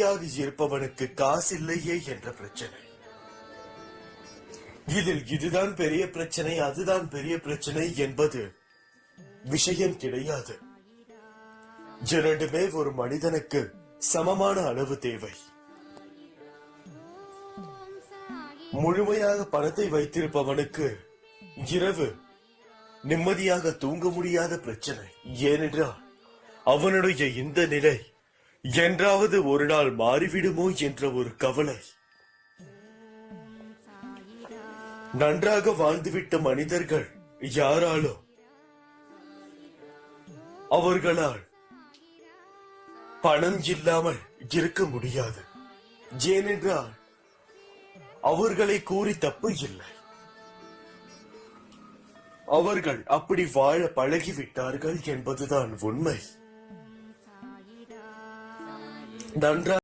நிம்மதியாக இருப்பவனுக்கு காசு இல்லையே என்ற பிரச்சனை. இதில் இதுதான் பெரிய பிரச்சனை, அதுதான் பெரிய பிரச்சனை என்பது விஷயம் கிடையாது. இரண்டுமே ஒரு மனிதனுக்கு சமமான அளவு தேவை. முழுமையாக பணத்தை வைத்திருப்பவனுக்கு இரவு நிம்மதியாக தூங்க முடியாத பிரச்சனை. ஏனென்றால் அவனுடைய இந்த நிலை என்றாவது ஒரு நாள் மாறிவிடுமோ என்ற ஒரு கவலை. நன்றாக வாழ்ந்துவிட்ட மனிதர்கள் யாராலும் அவர்களால் பணம் இல்லாமல் இருக்க முடியாது. ஏனென்றால் அவர்களை கூறி தப்பு இல்லை. அவர்கள் அப்படி வாழ பழகிவிட்டார்கள் என்பதுதான் உண்மை. நன்றாக